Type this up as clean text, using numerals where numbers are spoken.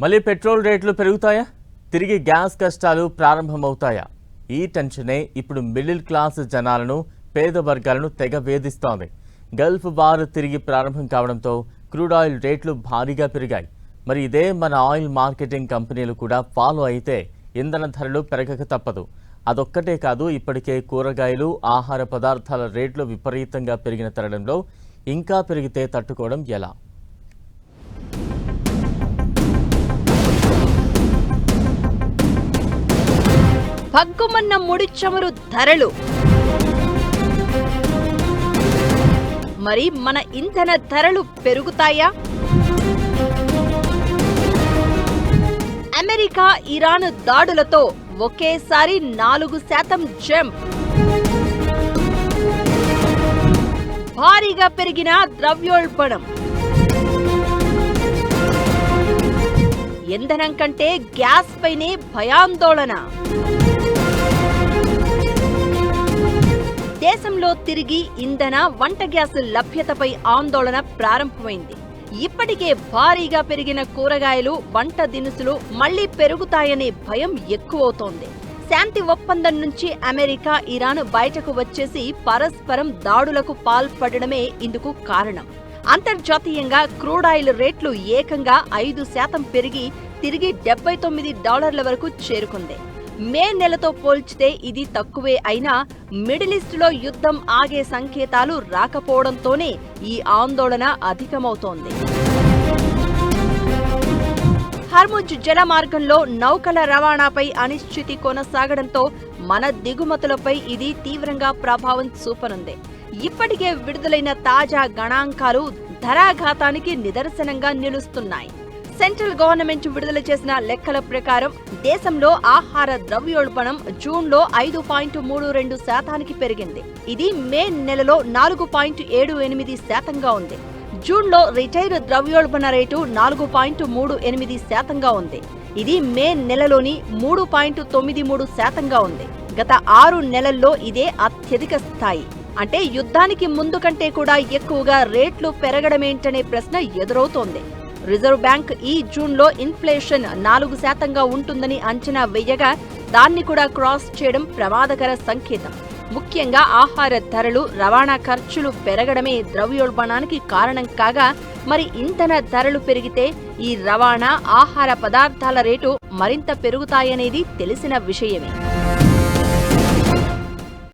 మళ్ళీ పెట్రోల్ రేట్లు పెరుగుతాయా? తిరిగి గ్యాస్ కష్టాలు ప్రారంభమవుతాయా? ఈ టెన్షనే ఇప్పుడు మిడిల్ క్లాస్ జనాలను, పేద వర్గాలను తెగ వేధిస్తోంది. గల్ఫ్ వార్ తిరిగి ప్రారంభం కావడంతో క్రూడ్ ఆయిల్ రేట్లు భారీగా పెరిగాయి. మరి ఇదే మన ఆయిల్ మార్కెటింగ్ కంపెనీలు కూడా ఫాలో అయితే ఇంధన ధరలు పెరగక తప్పదు. అదొక్కటే కాదు, ఇప్పటికే కూరగాయలు, ఆహార పదార్థాల రేట్లు విపరీతంగా పెరిగిన తరుణంలో ఇంకా పెరిగితే తట్టుకోవడం ఎలా? భగ్గుమన్న ముడి చమురు ధరలు. మరి మన ఇంధన ధరలు పెరుగుతాయా? అమెరికా, ఇరాన్ దాడులతో ఒకేసారి 4% జంప్. భారీగా పెరిగిన ద్రవ్యోల్బణం. ఇంధనం కంటే గ్యాస్ పైనే భయాందోళన. దేశంలో తిరిగి ఇంధన, వంట గ్యాస్ లభ్యతపై ఆందోళన ప్రారంభమైంది. ఇప్పటికే భారీగా పెరిగిన కూరగాయలు, వంట దినుసులు మళ్లీ పెరుగుతాయనే భయం ఎక్కువవుతోంది. శాంతి ఒప్పందం నుంచి అమెరికా, ఇరాన్ బయటకు వచ్చేసి పరస్పరం దాడులకు పాల్పడడమే ఇందుకు కారణం. అంతర్జాతీయంగా క్రూడ్ ఆయిల్ రేట్లు ఏకంగా 5% పెరిగి తిరిగి $79 వరకు చేరుకుంది. మే నెలతో పోల్చితే ఇది తక్కువే అయినా మిడిల్ ఈస్ట్లో యుద్ధం ఆగే సంకేతాలు రాకపోవడంతోనే ఈ ఆందోళన అధికమవుతోంది. హర్ముజ్ జలమార్గంలో నౌకల రవాణాపై అనిశ్చితి కొనసాగడంతో మన దిగుమతులపై ఇది తీవ్రంగా ప్రభావం చూపనుంది. ఇప్పటికే విడుదలైన తాజా గణాంకాలు ధరాఘాతానికి నిదర్శనంగా నిలుస్తున్నాయి. సెంట్రల్ గవర్నమెంట్ విడుదల చేసిన లెక్కల ప్రకారం దేశంలో ఆహార ద్రవ్యోల్బణం జూన్లో 5.32% పెరిగింది. ఇది మే నెలలో 4.78%గా ఉంది. జూన్లో రిటైల్ ద్రవ్యోల్బణ రేటు 4.38%గా ఉంది. ఇది మే నెలలోని 3.93%గా ఉంది. గత 6 నెలల్లో ఇదే అత్యధిక స్థాయి. అంటే యుద్ధానికి ముందు కంటే కూడా ఎక్కువగా రేట్లు పెరగడమేంటనే ప్రశ్న ఎదురవుతోంది. రిజర్వ్ బ్యాంక్ ఈ జూన్లో ఇన్ఫ్లేషన్ 4%గా ఉంటుందని అంచనా వేయగా దాన్ని కూడా క్రాస్ చేయడం ప్రమాదకర సంకేతం. ముఖ్యంగా ఆహార ధరలు, రవాణా ఖర్చులు పెరగడమే ద్రవ్యోల్బణానికి కారణం కాగా, మరి ఇంధన ధరలు పెరిగితే ఈ రవాణా, ఆహార పదార్థాల రేటు మరింత పెరుగుతాయనేది తెలిసిన విషయమే.